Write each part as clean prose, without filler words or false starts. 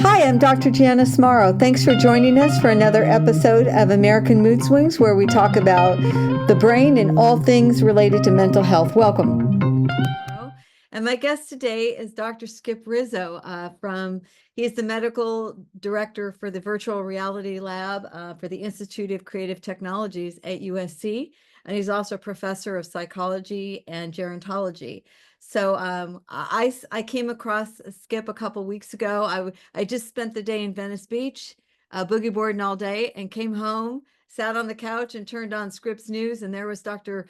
Hi, I'm Dr. Janice Morrow. Thanks for joining us for another episode of American Mood Swings, where we talk about the brain and all things related to mental health. Welcome. And my guest today is Dr. Skip Rizzo he's the medical director for the virtual reality lab for the Institute of Creative Technologies at USC. And he's also a professor of psychology and gerontology. So I came across Skip a couple weeks ago. I just spent the day in Venice Beach, boogie boarding all day, and came home, sat on the couch, and turned on Scripps News, and there was Dr.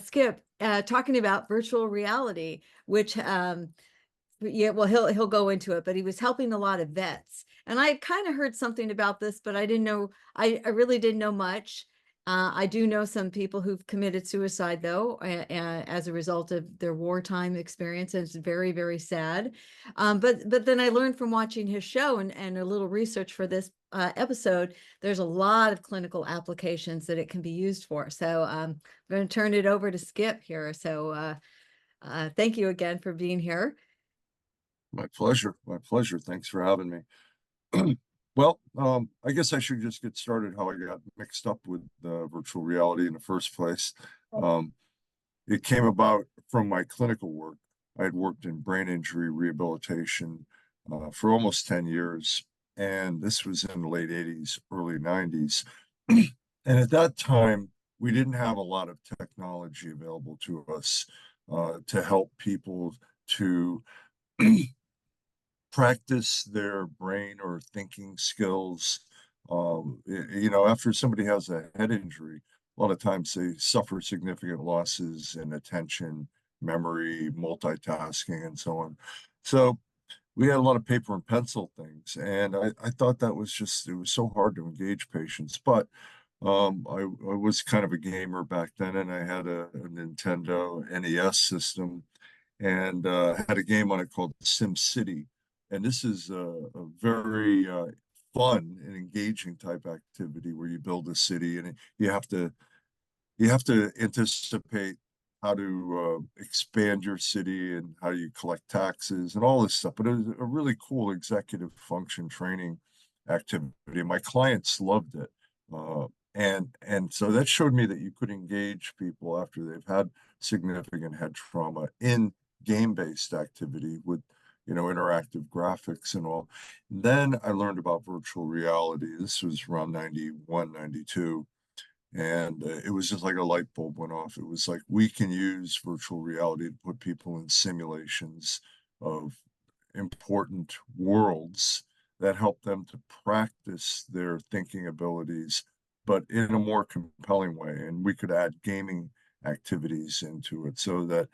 Skip talking about virtual reality, which yeah, well, he'll go into it, but he was helping a lot of vets, and I kind of heard something about this, but I didn't know. I really didn't know much. I do know some people who've committed suicide, though, as a result of their wartime experience. And it's very, very sad. But then I learned from watching his show and a little research for this episode, there's a lot of clinical applications that it can be used for. So I'm going to turn it over to Skip here. So thank you again for being here. My pleasure. My pleasure. Thanks for having me. Well, I guess I should just get started how I got mixed up with virtual reality in the first place. It came about from my clinical work. I had worked in brain injury rehabilitation for almost 10 years, and this was in the late 80s, early 90s. And at that time, we didn't have a lot of technology available to us to help people to practice their brain or thinking skills. After somebody has a head injury, a lot of times they suffer significant losses in attention, memory, multitasking, and so on. So we had a lot of paper and pencil things, and I thought that was it was so hard to engage patients. But I was kind of a gamer back then, and I had a Nintendo NES system, and had a game on it called Sim City. And this is a very fun and engaging type activity where you build a city, and you have to anticipate how to expand your city and how you collect taxes and all this stuff. But it was a really cool executive function training activity. My clients loved it. And so that showed me that you could engage people after they've had significant head trauma in game-based activity with interactive graphics and all. Then I learned about virtual reality. This was around 91, 92. And it was just like a light bulb went off. It was like, we can use virtual reality to put people in simulations of important worlds that help them to practice their thinking abilities, but in a more compelling way. And we could add gaming activities into it so that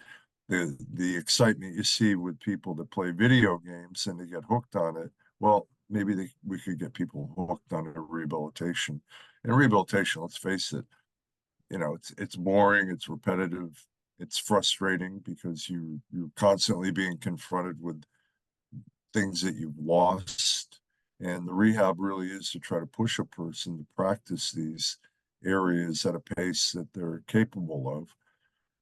the excitement you see with people that play video games and they get hooked on it, well, maybe we could get people hooked on a rehabilitation. And rehabilitation, let's face it, it's boring, it's repetitive, it's frustrating because you're constantly being confronted with things that you've lost. And the rehab really is to try to push a person to practice these areas at a pace that they're capable of.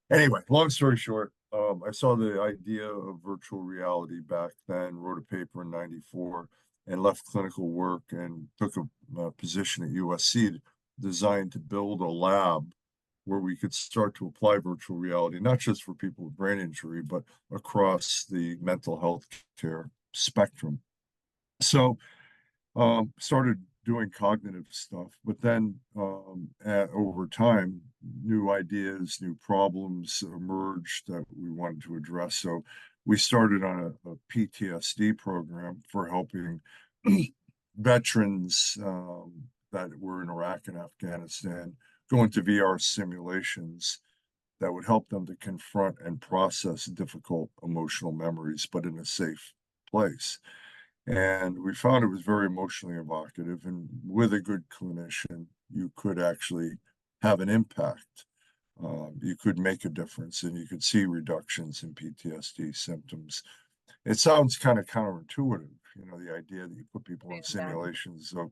Anyway, long story short, I saw the idea of virtual reality back then, wrote a paper in 94, and left clinical work and took a position at USC designed to build a lab where we could start to apply virtual reality, not just for people with brain injury, but across the mental health care spectrum. So started doing cognitive stuff, but then over time, new ideas, new problems emerged that we wanted to address. So we started on a PTSD program for helping veterans that were in Iraq and Afghanistan go into VR simulations that would help them to confront and process difficult emotional memories, but in a safe place. And we found it was very emotionally evocative. And with a good clinician, you could actually have an impact. You could make a difference and you could see reductions in PTSD symptoms. It sounds kind of counterintuitive, the idea that you put people in simulations of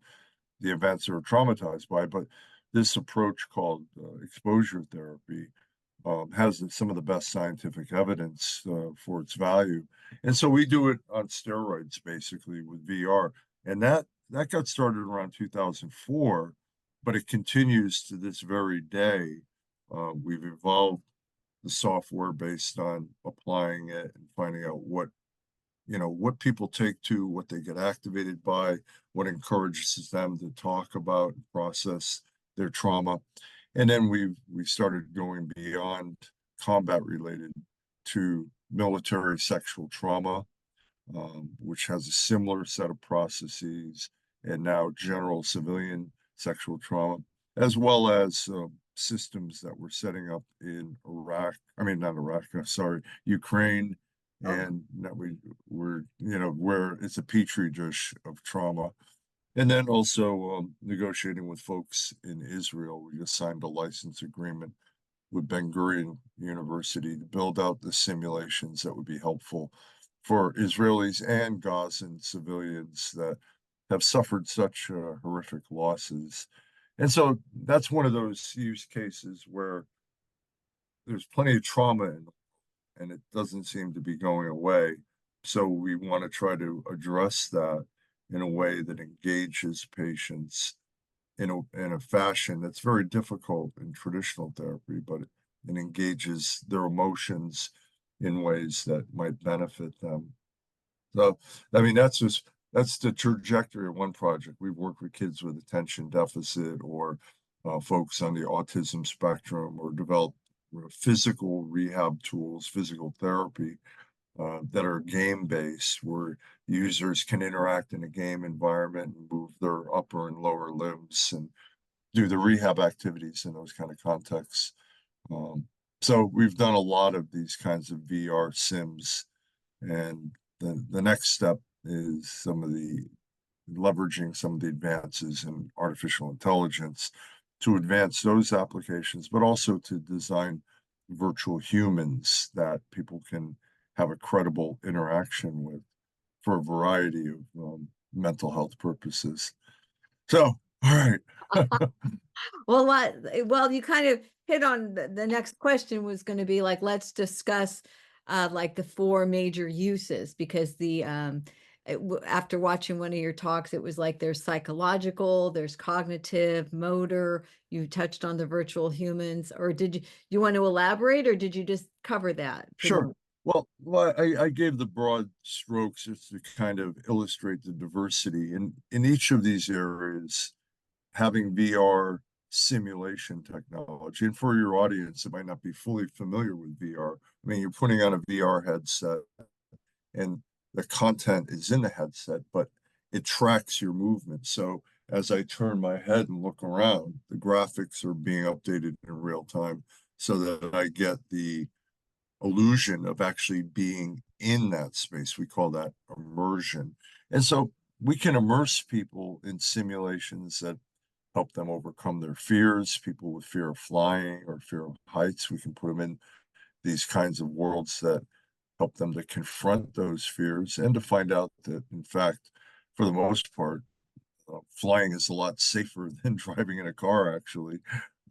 the events they're traumatized by. But this approach called exposure therapy has some of the best scientific evidence for its value. And so we do it on steroids, basically, with VR. And that got started around 2004, but it continues to this very day. We've evolved the software based on applying it and finding out what people take to, what they get activated by, what encourages them to talk about and process their trauma. And then we started going beyond combat related to military sexual trauma, which has a similar set of processes, and now general civilian sexual trauma, as well as systems that we're setting up in Iraq. I mean, not Iraq, sorry, Ukraine, Oh, and that we're where it's a petri dish of trauma. And then also negotiating with folks in Israel. We just signed a license agreement with Ben Gurion University to build out the simulations that would be helpful for Israelis and Gazan civilians that have suffered such horrific losses. And so that's one of those use cases where there's plenty of trauma in, and it doesn't seem to be going away. So we want to try to address that in a way that engages patients in a fashion that's very difficult in traditional therapy, but it engages their emotions in ways that might benefit them. So, I mean, that's the trajectory of one project. We've worked with kids with attention deficit or folks on the autism spectrum, or developed physical rehab tools, physical therapy that are game based, where users can interact in a game environment and move their upper and lower limbs and do the rehab activities in those kind of contexts. Um, so we've done a lot of these kinds of VR sims, and the next step is leveraging some of the advances in artificial intelligence to advance those applications, but also to design virtual humans that people can have a credible interaction with for a variety of mental health purposes. So, all right. well, well, you kind of hit on the next question was going to be like, let's discuss like the four major uses, because after watching one of your talks, it was like there's psychological, there's cognitive, motor. You touched on the virtual humans, or did you want to elaborate, or did you just cover that pretty Sure. much? Well, I gave the broad strokes just to kind of illustrate the diversity in each of these areas. Having VR simulation technology, and for your audience that might not be fully familiar with VR, I mean, you're putting on a VR headset, and the content is in the headset, but it tracks your movement. So as I turn my head and look around, the graphics are being updated in real time so that I get the illusion of actually being in that space. We call that immersion. And so we can immerse people in simulations that help them overcome their fears. People with fear of flying or fear of heights, we can put them in these kinds of worlds that help them to confront those fears and to find out that, in fact, for the most part, flying is a lot safer than driving in a car, actually.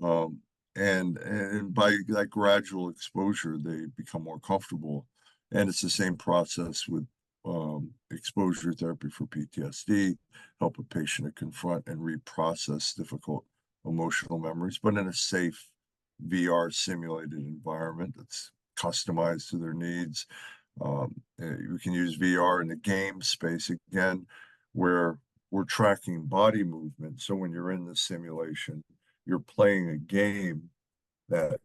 Um, and by that gradual exposure, they become more comfortable. And it's the same process with exposure therapy for PTSD, help a patient to confront and reprocess difficult emotional memories, but in a safe VR simulated environment that's customized to their needs. You can use VR in the game space again, where we're tracking body movement. So when you're in the simulation, you're playing a game that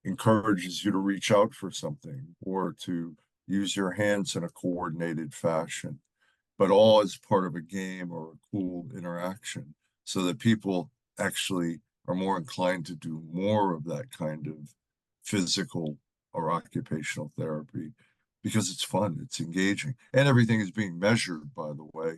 encourages you to reach out for something or to use your hands in a coordinated fashion, but all as part of a game or a cool interaction, so that people actually are more inclined to do more of that kind of physical or occupational therapy because it's fun, it's engaging, and everything is being measured, by the way,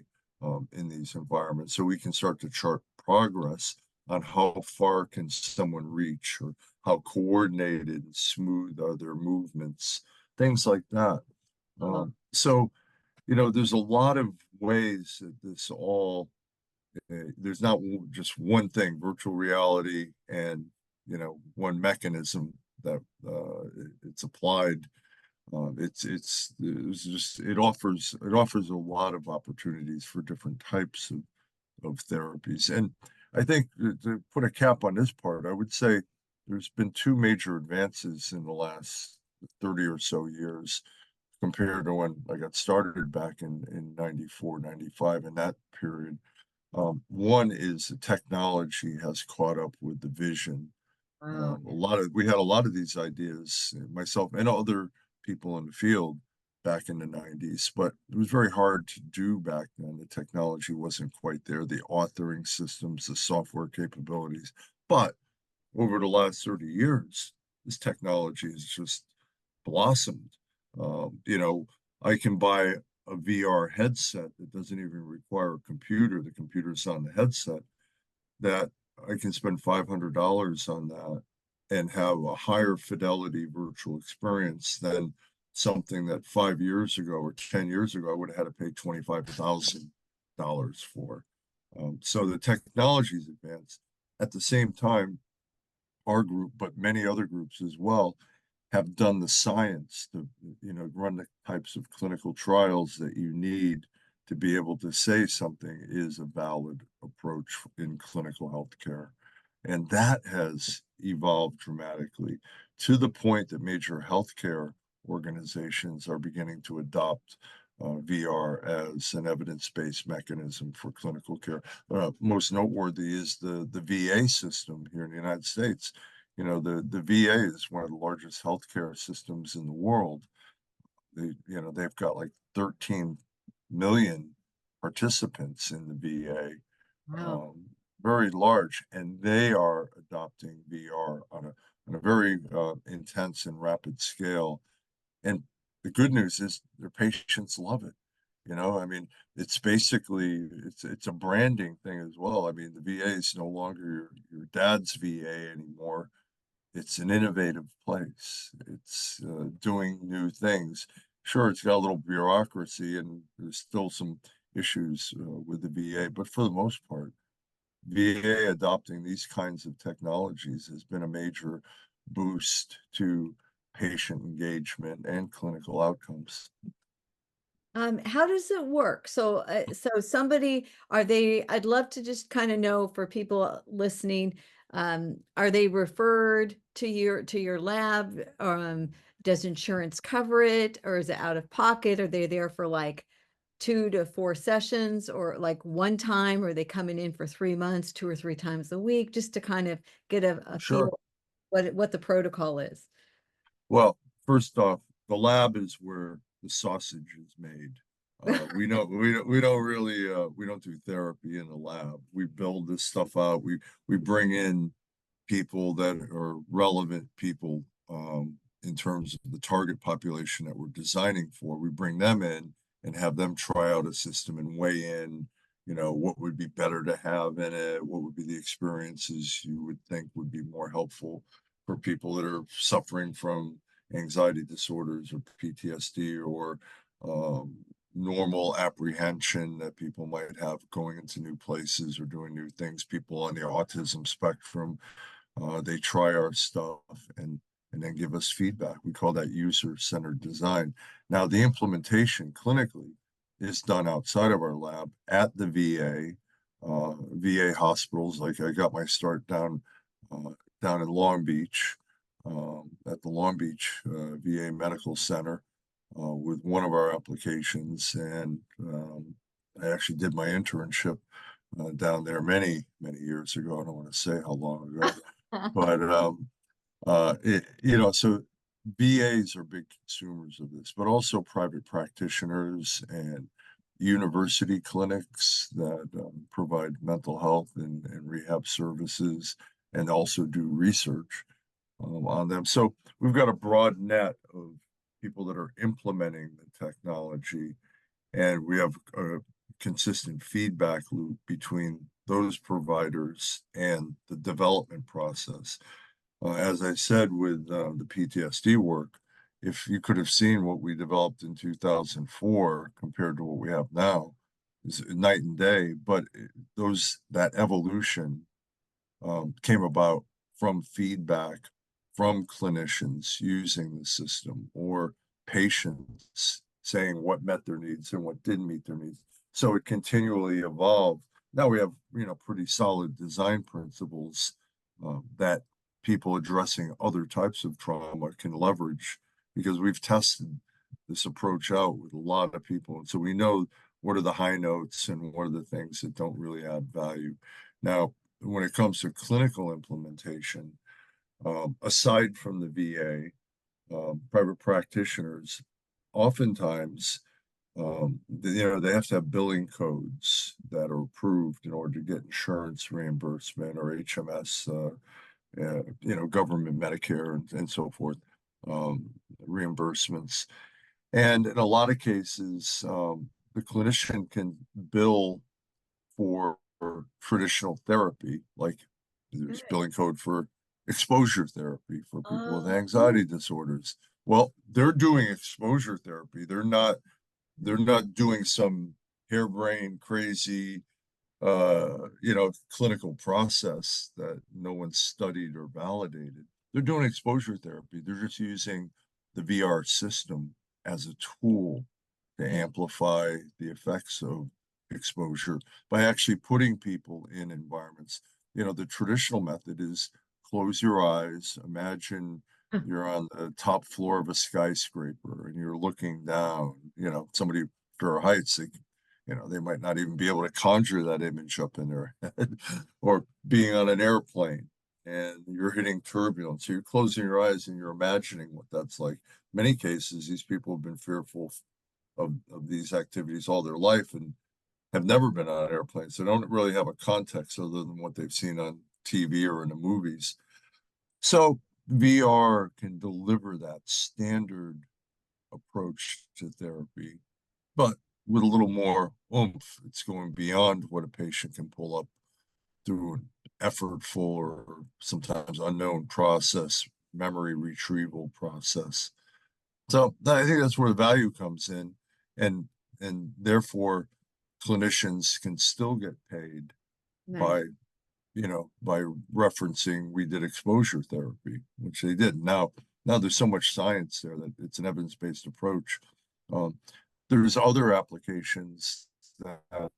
in these environments. So we can start to chart progress on how far can someone reach, or how coordinated and smooth are their movements, things like that. Uh-huh. So, there's a lot of ways that there's not just one thing, virtual reality, and, one mechanism that it's applied. It offers a lot of opportunities for different types of therapies. And I think to put a cap on this part, I would say there's been two major advances in the last 30 or so years compared to when I got started back in 94, 95, in that period. One is the technology has caught up with the vision. Wow. We had a lot of these ideas, myself and other people in the field back in the 90s, but it was very hard to do back then. The technology wasn't quite there, the authoring systems, the software capabilities. But over the last 30 years, this technology has just blossomed. I can buy a VR headset that doesn't even require a computer. The computer's on the headset, that I can spend $500 on that and have a higher fidelity virtual experience than something that 5 years ago or 10 years ago I would have had to pay $25,000 for. So the technology is advanced. At the same time, our group, but many other groups as well, have done the science to, run the types of clinical trials that you need to be able to say something is a valid approach in clinical healthcare. And that has evolved dramatically to the point that major healthcare organizations are beginning to adopt VR as an evidence-based mechanism for clinical care. Most noteworthy is the VA system here in the United States. The VA is one of the largest healthcare systems in the world. They've got like 13 million participants in the VA, Wow. very large, and they are adopting VR on a very intense and rapid scale. And the good news is their patients love it. I mean, it's basically it's a branding thing as well. I mean, the VA is no longer your dad's VA anymore. It's an innovative place. It's doing new things. Sure, it's got a little bureaucracy and there's still some issues with the VA, but for the most part, VA adopting these kinds of technologies has been a major boost to patient engagement and clinical outcomes. How does it work? So somebody, I'd love to just kind of know for people listening, are they referred to your lab? Does insurance cover it, or is it out of pocket? Are they there for like 2 to 4 sessions, or like one time? Or are they coming in for 3 months, 2 or 3 times a week, just to kind of get a Sure. feel what the protocol is? Well, first off, the lab is where the sausage is made. We don't really we don't do therapy in the lab. We build this stuff out. We bring in people that are relevant people in terms of the target population that we're designing for. We bring them in and have them try out a system and weigh in, what would be better to have in it, what would be the experiences you would think would be more helpful for people that are suffering from anxiety disorders or PTSD or um, normal apprehension that people might have going into new places or doing new things. People on the autism spectrum, they try our stuff and then give us feedback. We call that user-centered design. Now, the implementation clinically is done outside of our lab at the VA hospitals. Like I got my start down in Long Beach, at the Long Beach VA Medical Center with one of our applications, and I actually did my internship down there many, many years ago. I don't want to say how long ago, but so VAs are big consumers of this, but also private practitioners and university clinics that provide mental health and rehab services and also do research on them. So we've got a broad net of people that are implementing the technology, and we have a consistent feedback loop between those providers and the development process. As I said with the PTSD work, if you could have seen what we developed in 2004 compared to what we have now, is night and day. But that evolution came about from feedback from clinicians using the system, or patients saying what met their needs and what didn't meet their needs. So it continually evolved. Now we have, pretty solid design principles that people addressing other types of trauma can leverage, because we've tested this approach out with a lot of people. And so we know what are the high notes and what are the things that don't really add value. Now, when it comes to clinical implementation, aside from the VA, private practitioners, oftentimes, they have to have billing codes that are approved in order to get insurance reimbursement or HMS, government Medicare and so forth, reimbursements. And in a lot of cases, the clinician can bill for traditional therapy, like there's billing code for exposure therapy for people with anxiety disorders. Well, they're doing exposure therapy. They're not doing some harebrained, crazy, clinical process that no one studied or validated. They're doing exposure therapy. They're just using the VR system as a tool to amplify the effects of exposure by actually putting people in environments. The traditional method is close your eyes, imagine you're on the top floor of a skyscraper and you're looking down. Somebody for heights, they might not even be able to conjure that image up in their head. Or being on an airplane and you're hitting turbulence. So you're closing your eyes and you're imagining what that's like. Many cases, these people have been fearful of these activities all their life and have never been on an airplane. So they don't really have a context other than what they've seen on TV or in the movies. So VR can deliver that standard approach to therapy, but with a little more oomph. It's going beyond what a patient can pull up through an effortful or sometimes unknown process, memory retrieval process. So I think that's where the value comes in, and therefore clinicians can still get paid by by referencing we did exposure therapy, which they did. Now there's so much science there that it's an evidence-based approach. Um, there's other applications that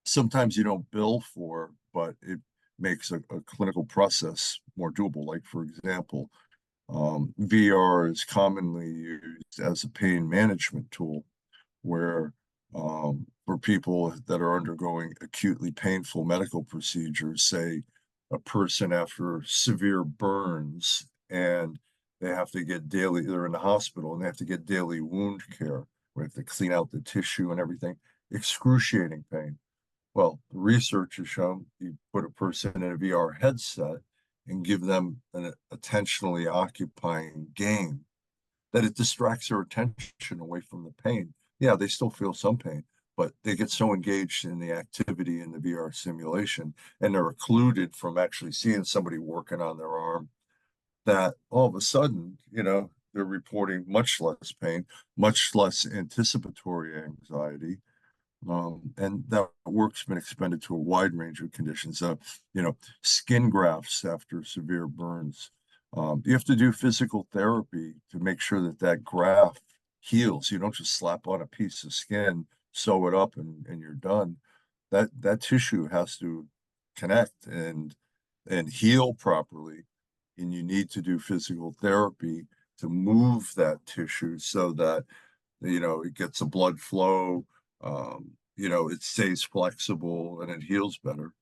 sometimes you don't bill for, but it makes a clinical process more doable. Like, for example, VR is commonly used as a pain management tool, where for people that are undergoing acutely painful medical procedures, say a person after severe burns and they have to get they're in the hospital and they have to get daily wound care. We have to clean out the tissue and everything, excruciating pain. Well, the research has shown you put a person in a VR headset and give them an attentionally occupying game, that it distracts their attention away from the pain. Yeah, they still feel some pain, but they get so engaged in the activity in the VR simulation and they're occluded from actually seeing somebody working on their arm, that all of a sudden, they're reporting much less pain, much less anticipatory anxiety, and that work's been expanded to a wide range of conditions. Skin grafts after severe burns. You have to do physical therapy to make sure that that graft heals. You don't just slap on a piece of skin, sew it up, and you're done. That tissue has to connect and heal properly, and you need to do physical therapy to move that tissue so that it gets a blood flow, it stays flexible and it heals better.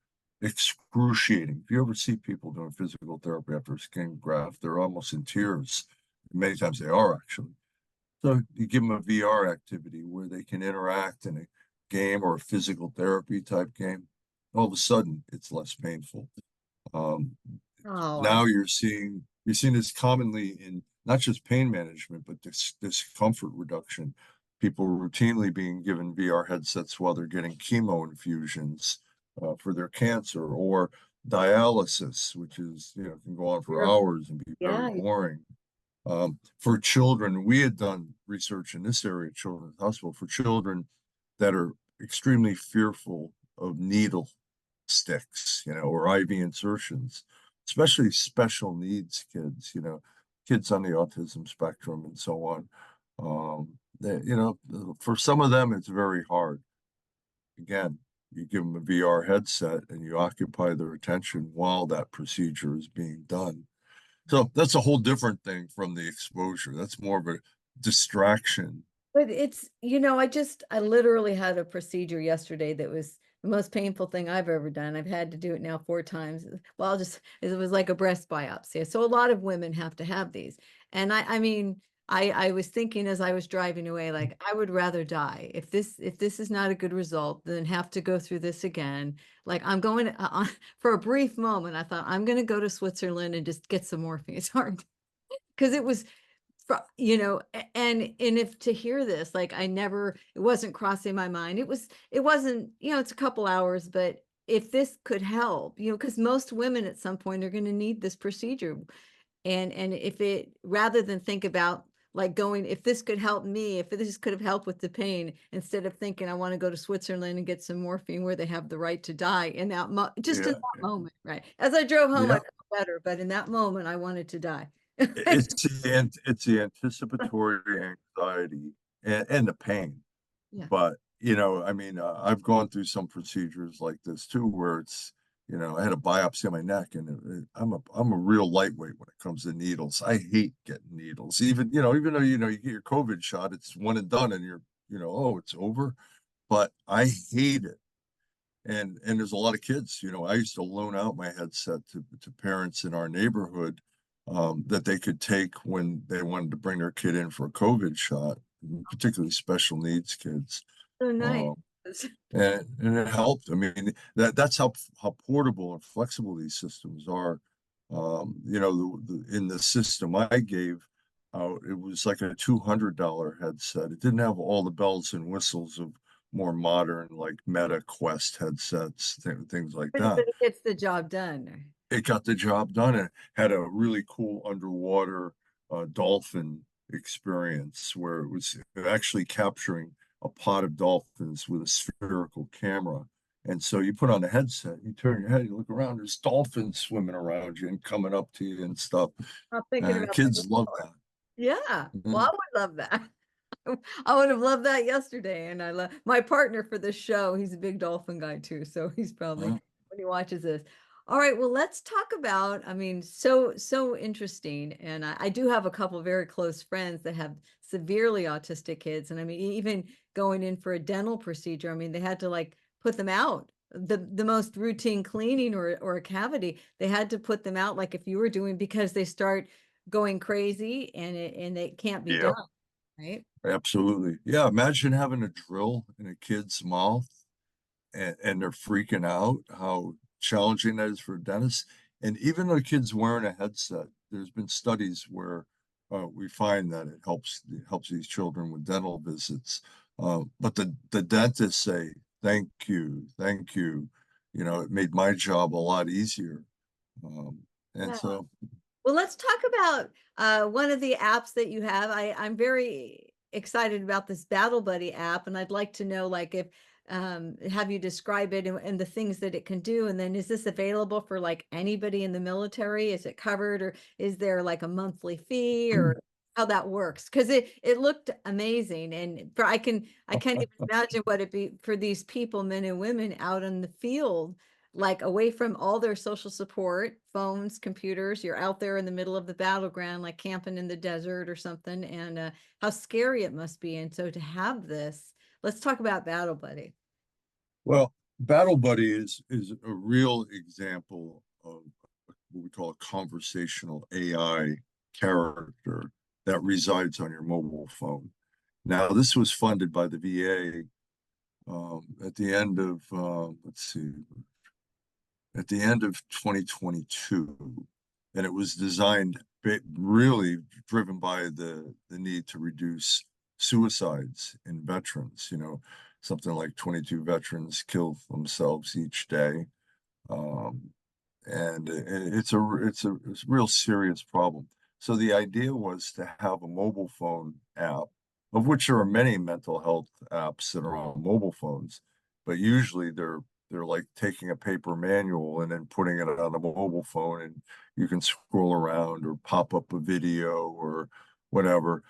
Excruciating. If you ever see people doing physical therapy after a skin graft, they're almost in tears. Many times they are, actually. So you give them a VR activity where they can interact in a game or a physical therapy type game. All of a sudden, it's less painful. Um, Now you're seeing this commonly in not just pain management, but discomfort reduction. People routinely being given VR headsets while they're getting chemo infusions for their cancer, or dialysis, which is, can go on for hours and be very boring. For children, we had done research in this area, Children's Hospital, for children that are extremely fearful of needle sticks, or IV insertions. especially special needs kids, kids on the autism spectrum and so on. For some of them, it's very hard. Again, you give them a VR headset and you occupy their attention while that procedure is being done. So that's a whole different thing from the exposure. That's more of a distraction. But it's, I literally had a procedure yesterday that was the most painful thing I've ever done. I've had to do it now 4 times. Well, it was like a breast biopsy. So a lot of women have to have these. And I mean, I was thinking as I was driving away, like I would rather die if this is not a good result than have to go through this again. Like I'm going for a brief moment, I thought I'm going to go to Switzerland and just get some morphine. It's hard because it was and if to hear this, like it wasn't crossing my mind. It wasn't, it's a couple hours, but if this could help, because most women at some point are going to need this procedure. And if it, rather than think about like going, if this could help me, if this could have helped with the pain, instead of thinking I want to go to Switzerland and get some morphine where they have the right to die in that just in Yeah, that moment, right? As I drove home, I yeah. felt better, but in that moment, I wanted to die. It's the anticipatory anxiety and the pain. Yeah. But I mean, I've gone through some procedures like this too, where I had a biopsy on my neck, and I'm a real lightweight when it comes to needles. I hate getting needles, even though you get your COVID shot, it's one and done, and oh, it's over. But I hate it. And there's a lot of kids, I used to loan out my headset to parents in our neighborhood, that they could take when they wanted to bring their kid in for a COVID shot, particularly special needs kids. So nice. Um, and it helped. I mean, that's how portable and flexible these systems are. In the system I gave out, it was like a $200 headset. It didn't have all the bells and whistles of more modern, like Meta Quest headsets, things like But that. it gets the job done. It got the job done and had a really cool underwater dolphin experience where it was actually capturing a pod of dolphins with a spherical camera. And so you put on a headset, you turn your head, you look around, there's dolphins swimming around you and coming up to you and stuff. I'm thinking about that. Kids love that. Yeah. Well, I Mhm. would love that. I would have loved that yesterday. And I love my partner for this show. He's a big dolphin guy too. So he's probably Uh, when he watches this. All right. Well, let's talk about, I mean, so interesting. And I do have a couple of very close friends that have severely autistic kids. And I mean, even going in for a dental procedure, I mean, they had to like put them out. The most routine cleaning or a cavity, they had to put them out like if you were doing because they start going crazy and it can't be yeah, done, right? absolutely. Yeah, imagine having a drill in a kid's mouth and they're freaking out, how challenging that is for dentists. And even though kids wearing a headset, there's been studies where we find that it helps these children with dental visits. But the dentists say, "Thank you, thank you." It made my job a lot easier. Um, and Yeah. so, Well, let's talk about one of the apps that you have. I'm very excited about this Battle Buddy app, and I'd like to know, like, if have you describe it and the things that it can do, and then is this available for like anybody in the military? Is it covered, or is there like a monthly fee, or how that works? Because it looked amazing, and I can't even imagine what it be for these people, men and women, out in the field like away from all their social support, phones, computers. You're out there in the middle of the battleground, like camping in the desert or something, and how scary it must be. And so to have this, let's talk about Battle Buddy. well, Battle Buddy is a real example of what we call a conversational AI character that resides on your mobile phone. Now, this was funded by the VA at the end of, let's see, at the end of 2022. And it was designed really driven by the need to reduce suicides in veterans. Something like 22 veterans kill themselves each day. Um, and it's a real serious problem. So the idea was to have a mobile phone app, of which there are many mental health apps that are on mobile phones, but usually they're like taking a paper manual and then putting it on a mobile phone, and you can scroll around or pop up a video or whatever.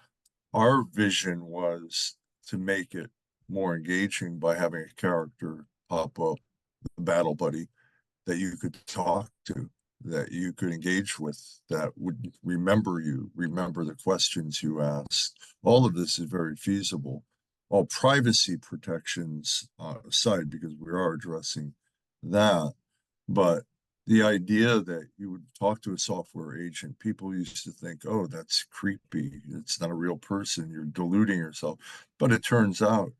Our vision was to make it more engaging by having a character pop up, the battle buddy, that you could talk to, that you could engage with, that would remember you, remember the questions you asked. All of this is very feasible. All privacy protections aside, because we are addressing that. But the idea that you would talk to a software agent, people used to think, oh, that's creepy. It's not a real person. You're deluding yourself. But it turns out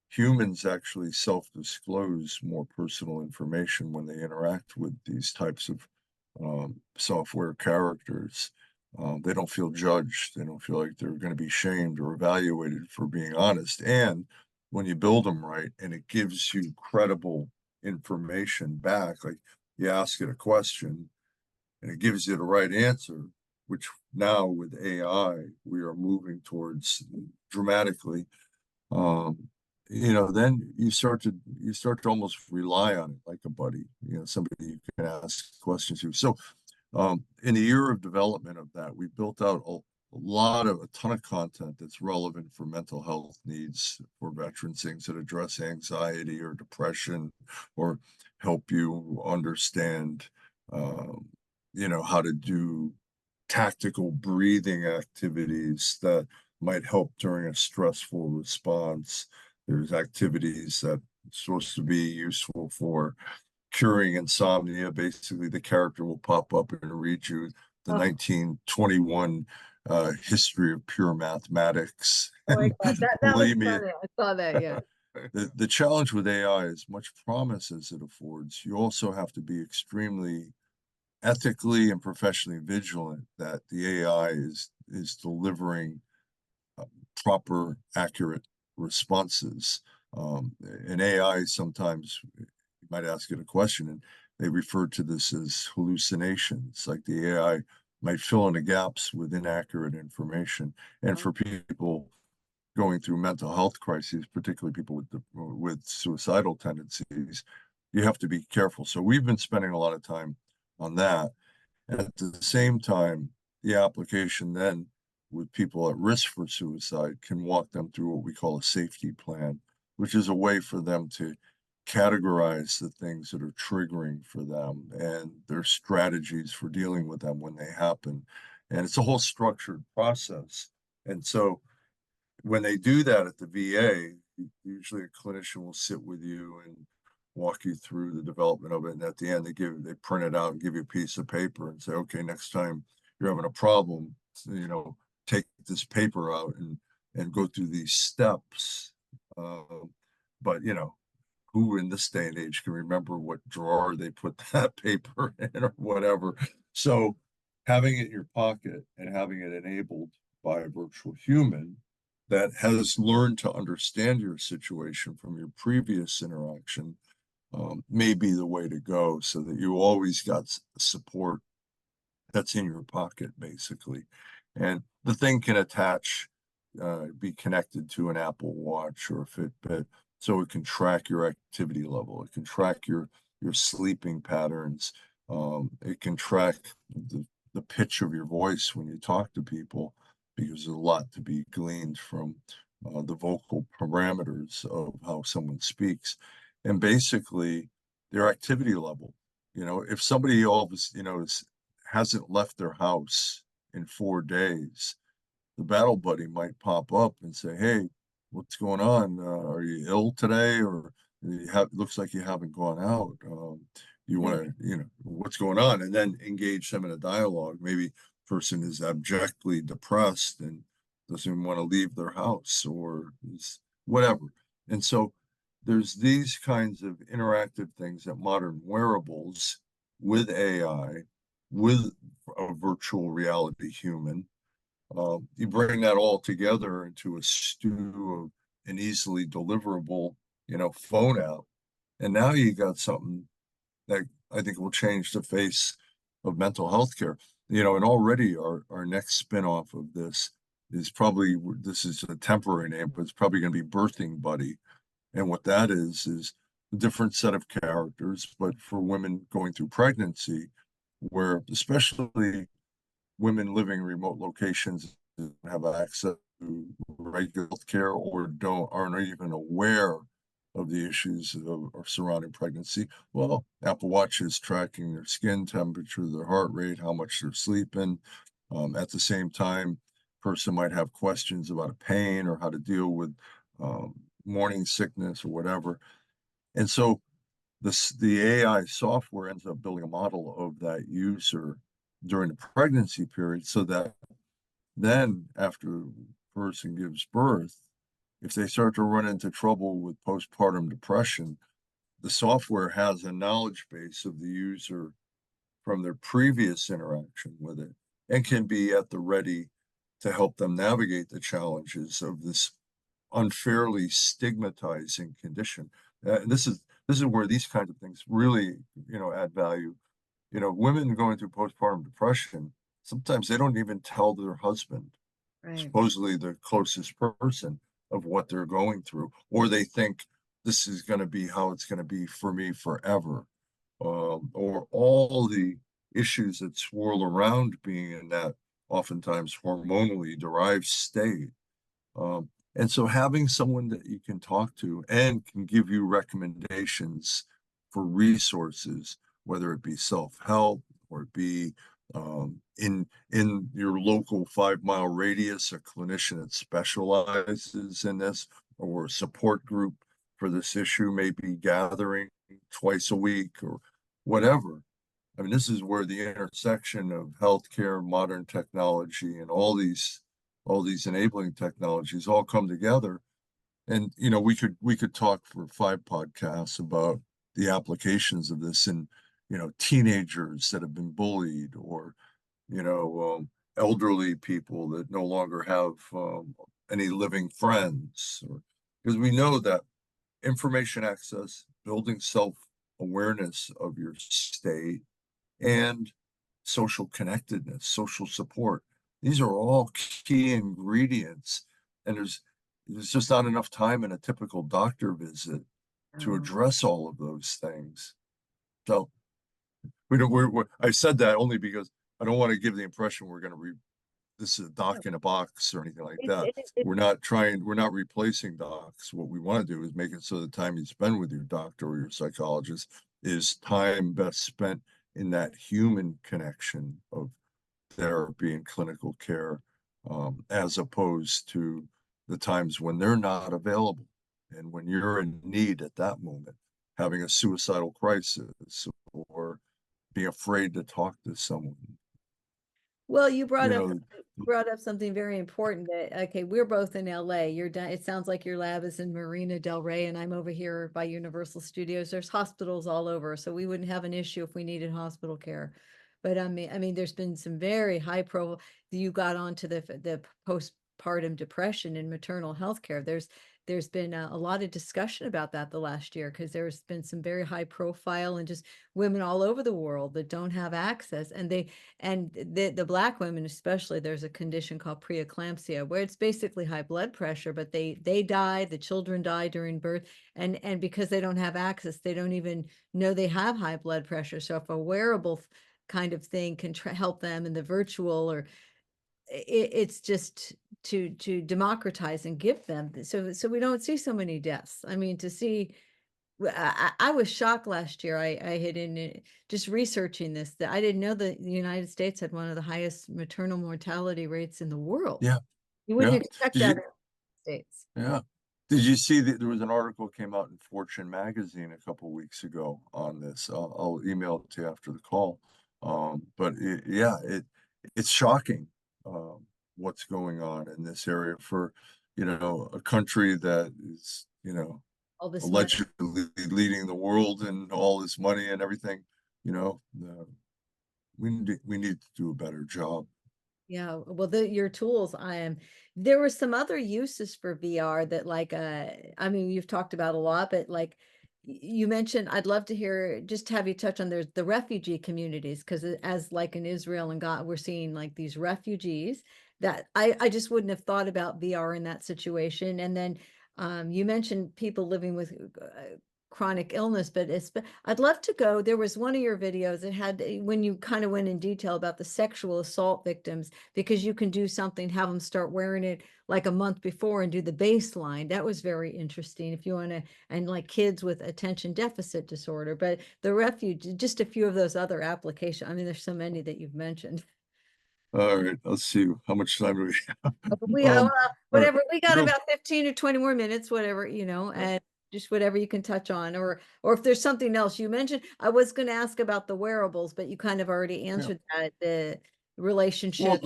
humans actually self-disclose more personal information when they interact with these types of software characters. They don't feel judged. They don't feel like they're going to be shamed or evaluated for being honest. And when you build them right and it gives you credible information back, like you ask it a question and it gives you the right answer, which now with AI, we are moving towards dramatically. Then you start to almost rely on it like a buddy, somebody you can ask questions to. So in a year of development of that, we built out a ton of content that's relevant for mental health needs for veterans, things that address anxiety or depression or help you understand, how to do tactical breathing activities that might help during a stressful response. There's activities that are supposed to be useful for curing insomnia. Basically, the character will pop up and read you the 1921 history of pure mathematics. Oh my God, that was Believe me, funny. I saw that, yeah. the challenge with AI, as much promise as it affords, you also have to be extremely ethically and professionally vigilant that the AI is delivering proper, accurate responses. In AI, sometimes you might ask it a question and they refer to this as hallucinations, like the AI might fill in the gaps with inaccurate information. And for people going through mental health crises, particularly people with suicidal tendencies, you have to be careful. So we've been spending a lot of time on that. And at the same time, the application then with people at risk for suicide can walk them through what we call a safety plan, which is a way for them to categorize the things that are triggering for them and their strategies for dealing with them when they happen. And it's a whole structured process. And so when they do that at the VA, usually a clinician will sit with you and walk you through the development of it. And at the end, they print it out and give you a piece of paper and say, okay, next time you're having a problem, take this paper out and go through these steps. But who in this day and age can remember what drawer they put that paper in or whatever? So having it in your pocket and having it enabled by a virtual human that has learned to understand your situation from your previous interaction may be the way to go, so that you always got support that's in your pocket, basically. And the thing can be connected to an Apple Watch or a Fitbit, so it can track your activity level. It can track your sleeping patterns. It can track the pitch of your voice when you talk to people, because there's a lot to be gleaned from the vocal parameters of how someone speaks, and basically their activity level. If somebody hasn't left their house in 4 days, the battle buddy might pop up and say, "Hey, what's going on? Are you ill today, or looks like you haven't gone out? You want to, what's going on?" And then engage them in a dialogue. Maybe person is abjectly depressed and doesn't want to leave their house or whatever. And so there's these kinds of interactive things that modern wearables with AI, with a virtual reality human, you bring that all together into a stew of an easily deliverable, phone app. And now you got something that I think will change the face of mental health care. And already our next spinoff of this is a temporary name, but it's probably going to be Birthing Buddy. And what that is a different set of characters, but for women going through pregnancy, where especially women living in remote locations don't have access to regular health care or aren't even aware of the issues of surrounding pregnancy. Well, Apple Watch is tracking their skin temperature, their heart rate, how much they're sleeping. At the same time, person might have questions about a pain or how to deal with morning sickness or whatever. And so the AI software ends up building a model of that user during the pregnancy period so that then after a person gives birth, if they start to run into trouble with postpartum depression, the software has a knowledge base of the user from their previous interaction with it and can be at the ready to help them navigate the challenges of this unfairly stigmatizing condition. This is where these kinds of things really, add value. Women going through postpartum depression, sometimes they don't even tell their husband, Right. supposedly the closest person, of what they're going through, or they think this is going to be how it's going to be for me forever, or all the issues that swirl around being in that oftentimes hormonally derived state. And so having someone that you can talk to and can give you recommendations for resources, whether it be self-help or it be in your local 5 mile radius, a clinician that specializes in this, or a support group for this issue, may be gathering twice a week or whatever. I mean, this is where the intersection of healthcare, modern technology, and all these enabling technologies all come together. And we could talk for 5 podcasts about the applications of this in teenagers that have been bullied, or elderly people that no longer have any living friends, because we know that information access, building self-awareness of your state, and social connectedness, social support. These are all key ingredients, and there's just not enough time in a typical doctor visit to address all of those things. So we don't. I said that only because I don't want to give the impression we're going to this is a doc in a box or anything like that. We're not replacing docs. What we want to do is make it so the time you spend with your doctor or your psychologist is time best spent in that human connection of therapy and clinical care, as opposed to the times when they're not available and when you're in need at that moment, having a suicidal crisis or being afraid to talk to someone. Well, you You know, brought up something very important that, okay, we're both in LA. You're done. It sounds like your lab is in Marina Del Rey and I'm over here by Universal Studios. There's hospitals all over, so we wouldn't have an issue if we needed hospital care. But I mean, there's been some very high profile. You got onto the postpartum depression in maternal health care. There's been a lot of discussion about that the last year because there's been some very high profile and just women all over the world that don't have access, and the Black women especially, there's a condition called preeclampsia where it's basically high blood pressure, but they die, the children die during birth, and because they don't have access, they don't even know they have high blood pressure. So if a wearable kind of thing can help them in the virtual, or it's just to democratize and give them, so we don't see so many deaths. I mean, to see, I was shocked last year. I had just researching this, that I didn't know that the United States had one of the highest maternal mortality rates in the world. yeah, You yeah. wouldn't expect Did that you, in the States. yeah. Did you see that there was an article came out in Fortune magazine a couple of weeks ago on this? I'll email it to you after the call. But it's shocking, what's going on in this area for, a country that is, All this money. allegedly leading the world and all this money and everything. We need to do a better job. Yeah, well, your tools, there were some other uses for VR that, like, I mean, you've talked about a lot, but like you mentioned, I'd love to hear, just have you touch on, there's the refugee communities, because as like in Israel and God, we're seeing like these refugees that I just wouldn't have thought about VR in that situation. And then you mentioned people living with chronic illness, but I'd love to go. There was one of your videos that had when you kind of went in detail about the sexual assault victims, because you can do something, have them start wearing it like a month before and do the baseline. That was very interesting if you want to, and like kids with attention deficit disorder. But the refuge, just a few of those other applications. I mean, there's so many that you've mentioned. All right, let's see how much time do we have. We All right, whatever, we got real about 15 or 20 more minutes, whatever, and just whatever you can touch on, or if there's something else you mentioned. I was going to ask about the wearables, but you kind of already yeah. answered that, the Well, relationship.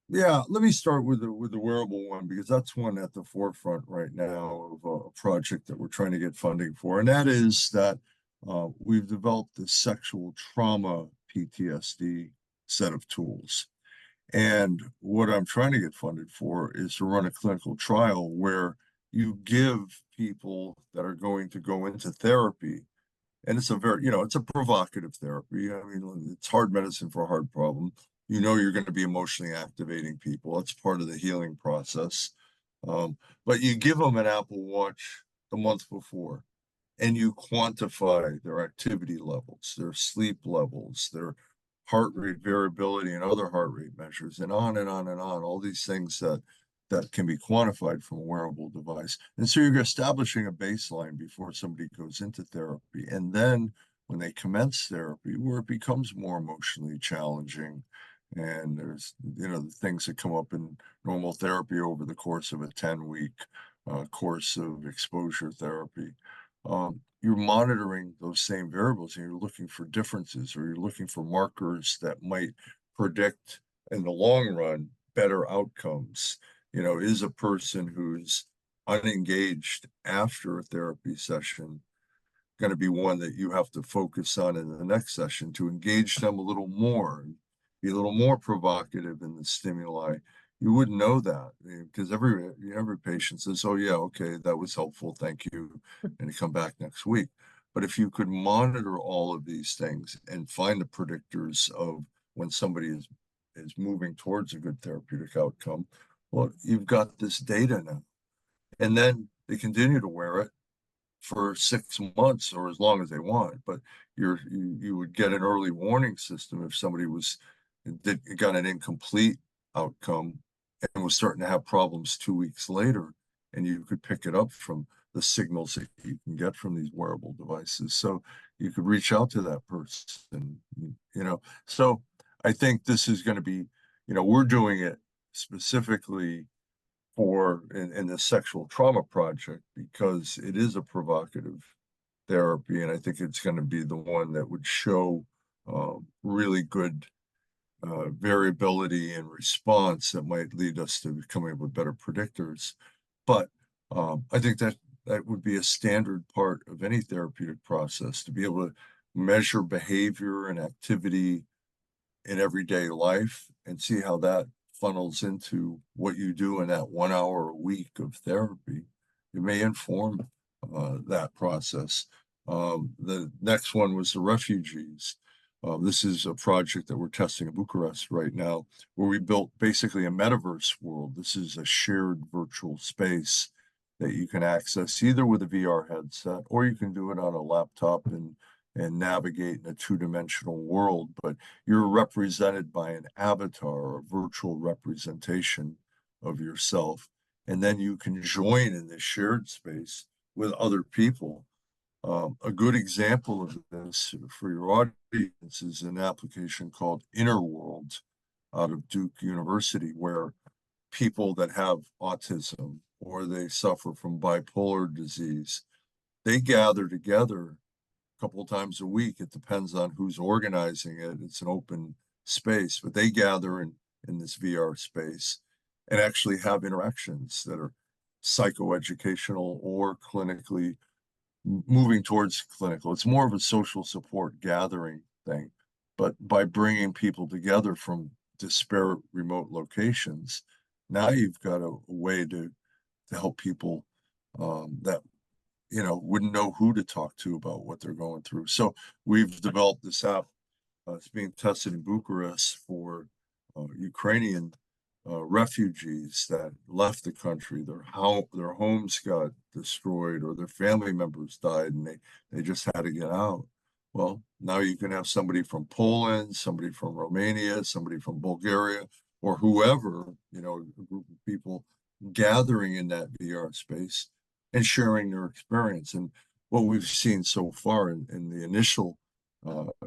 yeah, let me start with the wearable one because that's one at the forefront right now of a project that we're trying to get funding for, and that is that we've developed this sexual trauma PTSD set of tools. And what I'm trying to get funded for is to run a clinical trial where you give people that are going to go into therapy, and it's a very, it's a provocative therapy. I mean, it's hard medicine for a hard problem. You're going to be emotionally activating people. That's part of the healing process. But you give them an Apple Watch the month before, and you quantify their activity levels, their sleep levels, their heart rate variability and other heart rate measures, and on and on and on, all these things that can be quantified from a wearable device. And so you're establishing a baseline before somebody goes into therapy. And then when they commence therapy, where it becomes more emotionally challenging, and there's, the things that come up in normal therapy over the course of a 10-week course of exposure therapy. You're monitoring those same variables and you're looking for differences, or you're looking for markers that might predict in the long run better outcomes. Is a person who's unengaged after a therapy session going to be one that you have to focus on in the next session to engage them a little more, and be a little more provocative in the stimuli? You wouldn't know that because every patient says, "Oh yeah, okay, that was helpful, thank you," and you come back next week. But if you could monitor all of these things and find the predictors of when somebody is moving towards a good therapeutic outcome, well, you've got this data now, and then they continue to wear it for 6 months or as long as they want. But you would get an early warning system if somebody got an incomplete outcome and was starting to have problems 2 weeks later, and you could pick it up from the signals that you can get from these wearable devices. So you could reach out to that person, So I think this is going to be, we're doing it specifically in the sexual trauma project because it is a provocative therapy, and I think it's going to be the one that would show really good variability and response that might lead us to coming up with better predictors. But I think that would be a standard part of any therapeutic process, to be able to measure behavior and activity in everyday life and see how that funnels into what you do in that 1 hour a week of therapy. It may inform that process. The next one was the refugees. This is a project that we're testing in Bucharest right now, where we built basically a metaverse world. This is a shared virtual space that you can access either with a VR headset, or you can do it on a laptop and navigate in a two-dimensional world. But you're represented by an avatar, a virtual representation of yourself, and then you can join in this shared space with other people. A good example of this for your audience is an application called Inner World out of Duke University, where people that have autism or they suffer from bipolar disease, they gather together a couple of times a week. It depends on who's organizing it. It's an open space, but they gather in this VR space and actually have interactions that are psychoeducational or clinically moving towards clinical. It's more of a social support gathering thing, but by bringing people together from disparate remote locations, now you've got a way to help people that wouldn't know who to talk to about what they're going through. So we've developed this app. It's being tested in Bucharest for Ukrainian refugees that left the country, their homes got destroyed or their family members died and they just had to get out. Well, now you can have somebody from Poland, somebody from Romania, somebody from Bulgaria, or whoever, a group of people gathering in that VR space and sharing their experience. And what we've seen so far in the initial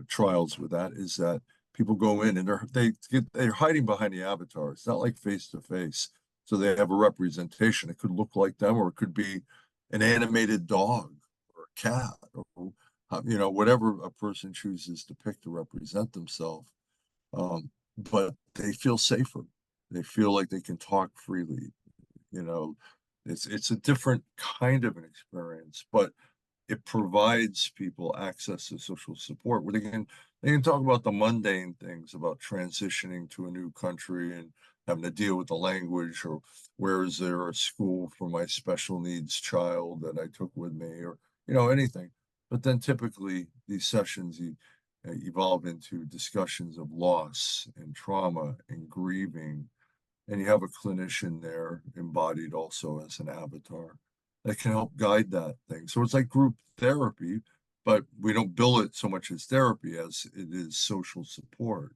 trials with that is that people go in and they're hiding behind the avatar. It's not like face to face. So they have a representation. It could look like them, or it could be an animated dog or a cat, or whatever a person chooses to pick to represent themselves. But they feel safer. They feel like they can talk freely. You know, it's a different kind of an experience, but it provides people access to social support where they can talk about the mundane things about transitioning to a new country and having to deal with the language, or where is there a school for my special needs child that I took with me, or anything. But then typically these sessions evolve into discussions of loss and trauma and grieving, and you have a clinician there embodied also as an avatar that can help guide that thing. So it's like group therapy, but we don't bill it so much as therapy as it is social support.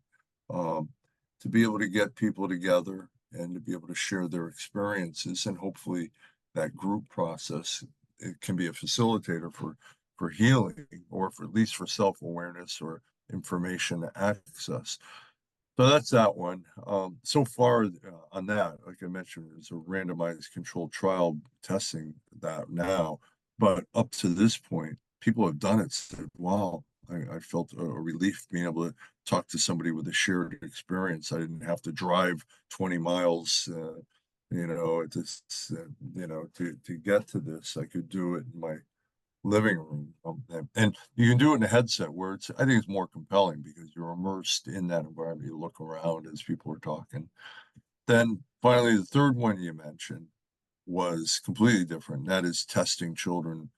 Um, to be able to get people together and to be able to share their experiences, and hopefully that group process, it can be a facilitator for healing, or for at least for self-awareness or information access. So that's that one. So far on that, like I mentioned, it's a randomized controlled trial testing that now. But up to this point, people have done it, said, wow, I felt a relief being able to talk to somebody with a shared experience. I didn't have to drive 20 miles, to get to this. I could do it in my living room. And you can do it in a headset where I think it's more compelling because you're immersed in that environment. You look around as people are talking. Then finally, the third one you mentioned was completely different. That is testing children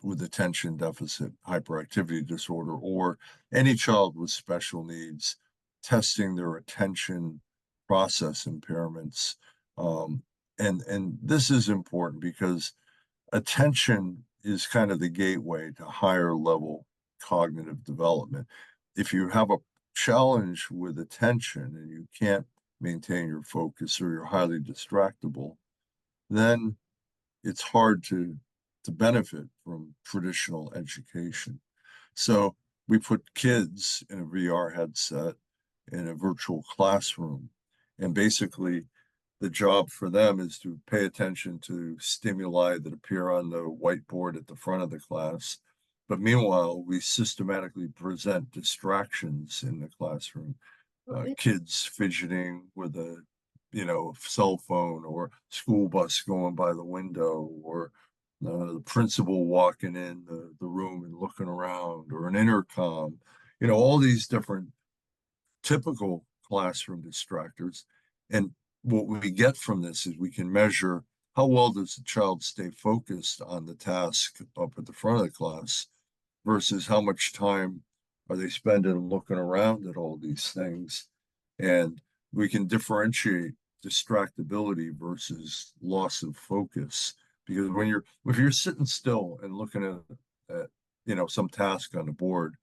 with attention deficit hyperactivity disorder, or any child with special needs, testing their attention process impairments. And this is important because attention is kind of the gateway to higher level cognitive development. If you have a challenge with attention and you can't maintain your focus, or you're highly distractible, then it's hard to benefit from traditional education. So we put kids in a VR headset in a virtual classroom, and basically the job for them is to pay attention to stimuli that appear on the whiteboard at the front of the class. But meanwhile, we systematically present distractions in the classroom. Kids fidgeting with a, cell phone, or school bus going by the window, or the principal walking in the room and looking around, or an intercom, all these different typical classroom distractors. And what we get from this is we can measure how well does the child stay focused on the task up at the front of the class versus how much time are they spending looking around at all these things. And we can differentiate distractibility versus loss of focus, because if you're sitting still and looking at some task on the board,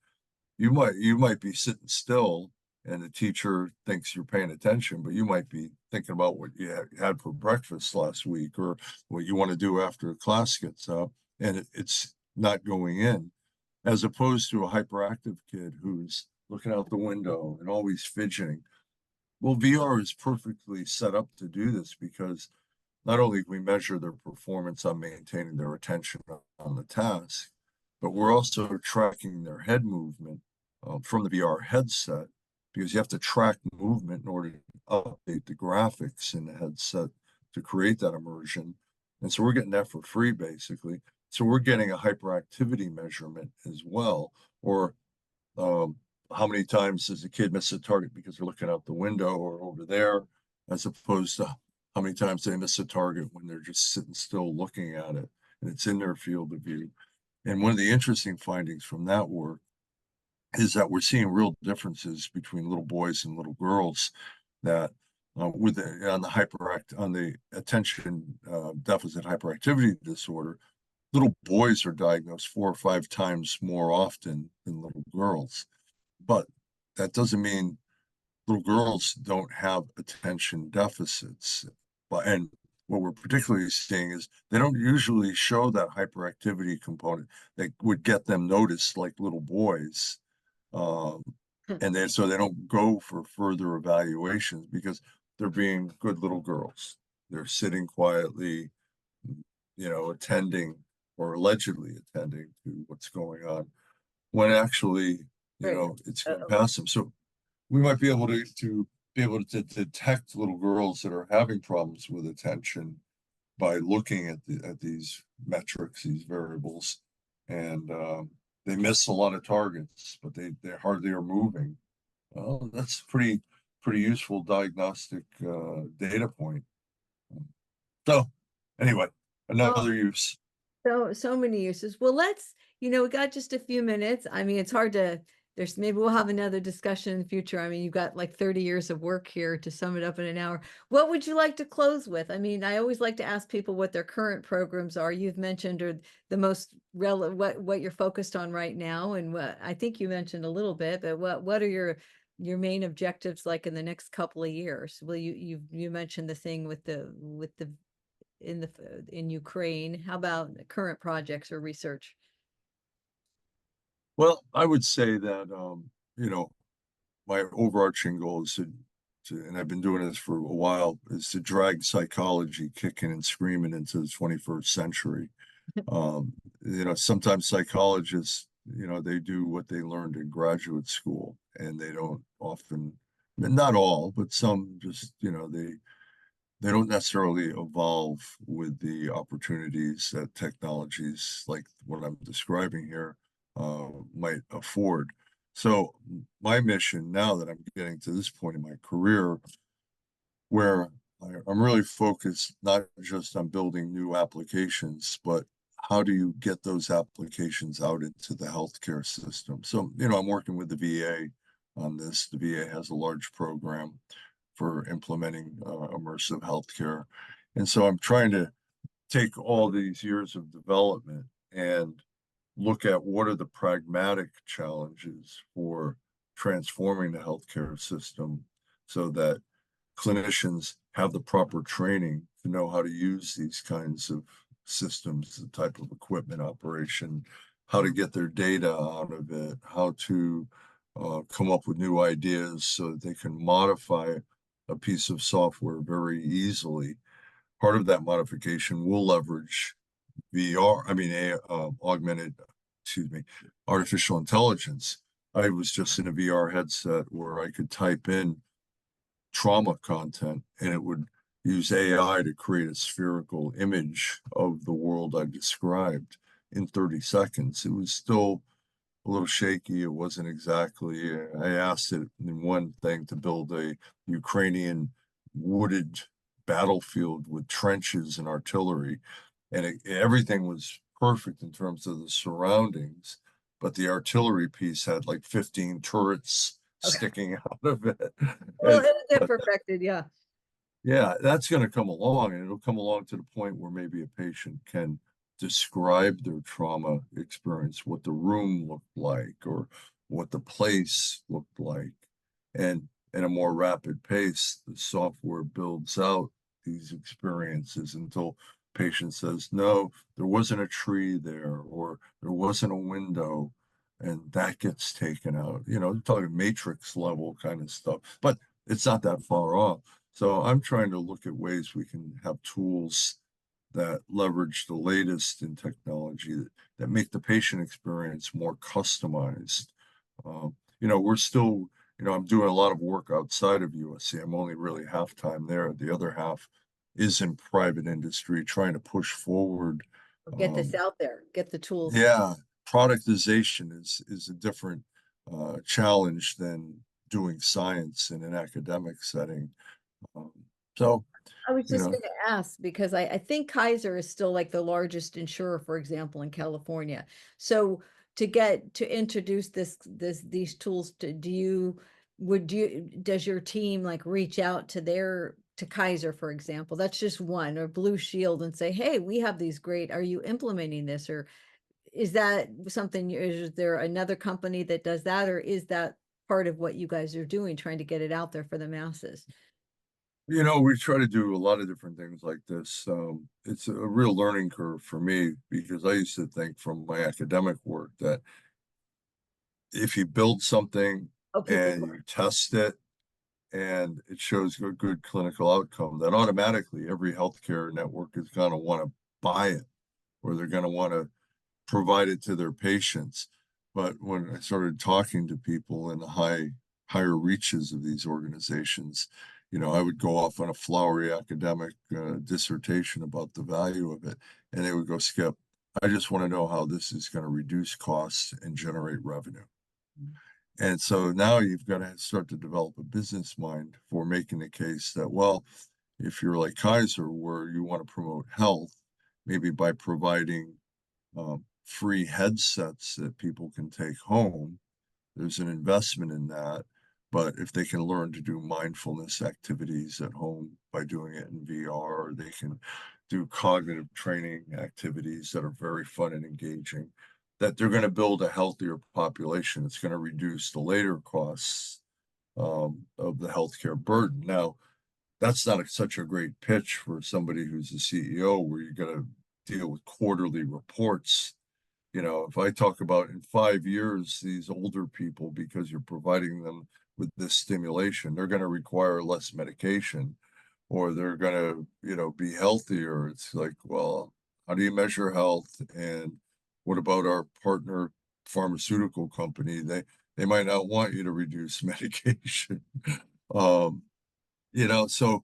you might be sitting still and the teacher thinks you're paying attention, but you might be thinking about what you had for breakfast last week, or what you want to do after class gets up, and it's not going in, as opposed to a hyperactive kid who's looking out the window and always fidgeting. Well, VR is perfectly set up to do this, because not only can we measure their performance on maintaining their attention on the task, but we're also tracking their head movement from the VR headset, because you have to track movement in order to update the graphics in the headset to create that immersion. And so we're getting that for free, basically. So we're getting a hyperactivity measurement as well, or how many times does a kid miss a target because they're looking out the window or over there, as opposed to how many times they miss a target when they're just sitting still looking at it and it's in their field of view. And one of the interesting findings from that work is that we're seeing real differences between little boys and little girls, that with on the attention deficit hyperactivity disorder, little boys are diagnosed 4 or 5 times more often than little girls. But that doesn't mean little girls don't have attention deficits. And what we're particularly seeing is they don't usually show that hyperactivity component that would get them noticed like little boys. Um, so they don't go for further evaluations because they're being good little girls. They're sitting quietly, attending or allegedly attending to what's going on when actually, Right. it's going past them. So we might be able to detect little girls that are having problems with attention by looking at these metrics, these variables, and they miss a lot of targets, but they hardly are moving. Well, that's pretty useful diagnostic data point. So anyway, Oh, another use. so many uses. Well, we got just a few minutes. I mean, it's hard to, maybe we'll have another discussion in the future. I mean, you've got like 30 years of work here to sum it up in an hour. What would you like to close with? I mean, I always like to ask people what their current programs are. You've mentioned or the most relevant, what you're focused on right now. And what I think you mentioned a little bit, but what are your main objectives like in the next couple of years? Well, you mentioned the thing with the in Ukraine. How about the current projects or research? Well, I would say that my overarching goal is and I've been doing this for a while, is to drag psychology kicking and screaming into the 21st century. Um, sometimes psychologists, they do what they learned in graduate school, and they don't often, not all, but some just, they don't necessarily evolve with the opportunities that technologies like what I'm describing here might afford. So my mission now that I'm getting to this point in my career where I'm really focused not just on building new applications, but how do you get those applications out into the healthcare system? So, I'm working with the VA on this. The VA has a large program for implementing immersive healthcare. And so I'm trying to take all these years of development and look at what are the pragmatic challenges for transforming the healthcare system so that clinicians have the proper training to know how to use these kinds of systems, the type of equipment operation, how to get their data out of it, how to come up with new ideas so that they can modify a piece of software very easily. Part of that modification will leverage VR, I mean, augmented, excuse me, artificial intelligence. I was just in a VR headset where I could type in trauma content and it would use AI to create a spherical image of the world I described in 30 seconds. It was still a little shaky. It wasn't exactly, I asked it in one thing to build a Ukrainian wooded battlefield with trenches and artillery. And everything was perfect in terms of the surroundings, but the artillery piece had like 15 turrets Okay. sticking out of it. Well, And, it'll get but perfected, yeah. yeah, that's going to come along, and it'll come along to the point where maybe a patient can describe their trauma experience, what the room looked like, or what the place looked like. And in a more rapid pace, the software builds out these experiences until patient says, no, there wasn't a tree there, or there wasn't a window, and that gets taken out. Talking matrix level kind of stuff, but it's not that far off. So I'm trying to look at ways we can have tools that leverage the latest in technology that make the patient experience more customized. We're still, I'm doing a lot of work outside of USC. I'm only really half time there. The other half is in private industry, trying to push forward. Get this out there, get the tools. Yeah, productization is a different challenge than doing science in an academic setting. Um, so, I was you just know, going to ask because I think Kaiser is still like the largest insurer, for example, in California. So to introduce these tools, do you does your team like reach out to Kaiser, for example? That's just one, or Blue Shield, and say, hey, we have these great, are you implementing this? Or is that something, is there another company that does that, or is that part of what you guys are doing, trying to get it out there for the masses? We try to do a lot of different things like this. It's a real learning curve for me because I used to think from my academic work that if you build something Oh, people. and you test it and it shows a good clinical outcome, then automatically every healthcare network is going to want to buy it, or they're going to want to provide it to their patients. But when I started talking to people in the higher reaches of these organizations, I would go off on a flowery academic dissertation about the value of it, and they would go, Skip, I just want to know how this is going to reduce costs and generate revenue. And so now you've got to start to develop a business mind for making the case that, well, if you're like Kaiser, where you want to promote health, maybe by providing free headsets that people can take home, there's an investment in that. But if they can learn to do mindfulness activities at home by doing it in VR, or they can do cognitive training activities that are very fun and engaging, that they're going to build a healthier population. It's going to reduce the later costs of the healthcare burden. Now, that's not such a great pitch for somebody who's a CEO, where you're going to deal with quarterly reports. If I talk about in 5 years, these older people, because you're providing them with this stimulation, they're going to require less medication, or they're going to, be healthier. It's like, well, how do you measure health? And what about our partner pharmaceutical company? They might not want you to reduce medication. Um, so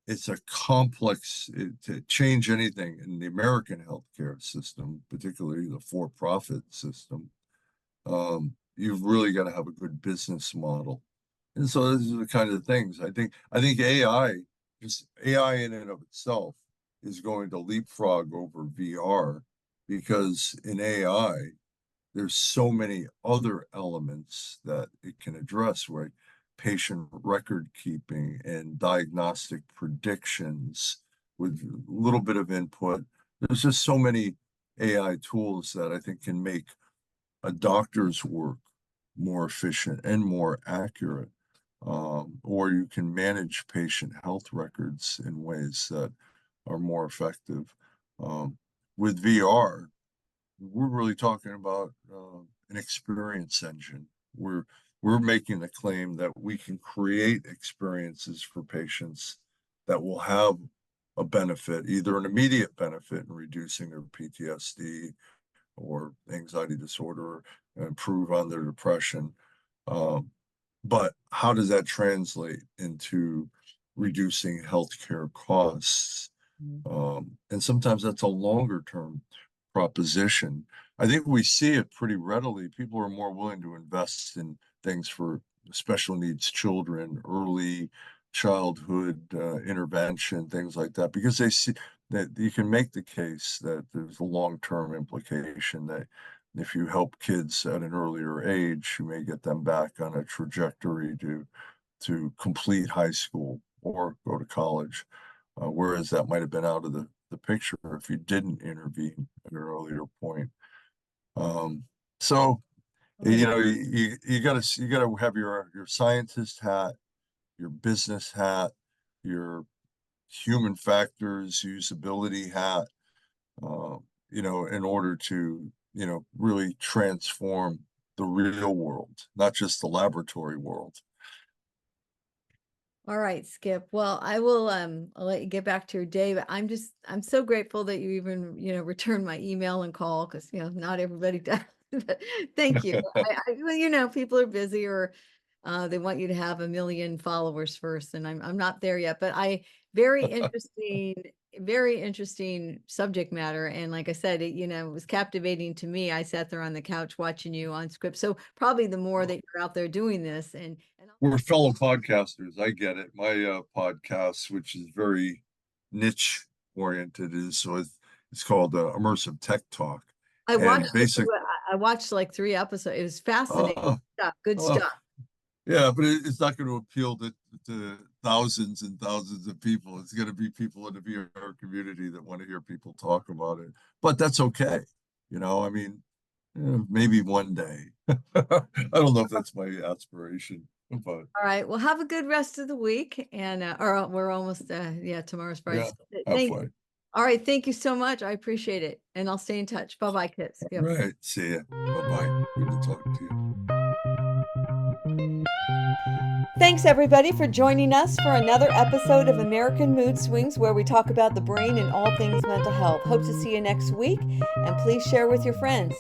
it's a complex to change anything in the American healthcare system, particularly the for-profit system. You've really got to have a good business model. And so these are the kind of things I think just AI in and of itself is going to leapfrog over VR, because in AI, there's so many other elements that it can address, right? Patient record keeping and diagnostic predictions with a little bit of input. There's just so many AI tools that I think can make a doctor's work more efficient and more accurate. Or you can manage patient health records in ways that are more effective. With VR, we're really talking about an experience engine. We're making the claim that we can create experiences for patients that will have a benefit, either an immediate benefit in reducing their PTSD or anxiety disorder, improve on their depression. But how does that translate into reducing healthcare costs? And sometimes that's a longer term proposition. I think we see it pretty readily. People are more willing to invest in things for special needs children, early childhood intervention, things like that, because they see that you can make the case that there's a long-term implication that if you help kids at an earlier age, you may get them back on a trajectory to complete high school or go to college, whereas that might have been out of the picture if you didn't intervene at an earlier point. So you gotta have your scientist hat, your business hat, your human factors usability hat, in order to really transform the real world, not just the laboratory world. All right, Skip. Well, I'll let you get back to your day, but I'm so grateful that you even, returned my email and call, because, not everybody does. But thank you. Well, people are busy, or they want you to have a million followers first, and I'm not there yet, but very interesting subject matter. And like I said, it was captivating to me. I sat there on the couch watching you on script. So probably the more that you're out there doing this, and We're fellow podcasters. I get it. My podcast, which is very niche oriented, it's called Immersive Tech Talk, I and watched basic. I watched like 3 episodes. It was fascinating Uh, stuff. Good uh, stuff. Yeah, but it's not going to appeal to thousands and thousands of people. It's going to be people in the VR community that want to hear people talk about it. But that's okay. I mean, maybe one day. I don't know if that's my aspiration, but All right. Well, have a good rest of the week. And or we're almost yeah, tomorrow's Friday. yeah, Thank halfway. All right. Thank you so much. I appreciate it. And I'll stay in touch. Bye-bye, kids. Yeah. Right. See ya. Bye-bye. Good to talk to you. Thanks, everybody, for joining us for another episode of American Mood Swings, where we talk about the brain and all things mental health. Hope to see you next week, and please share with your friends.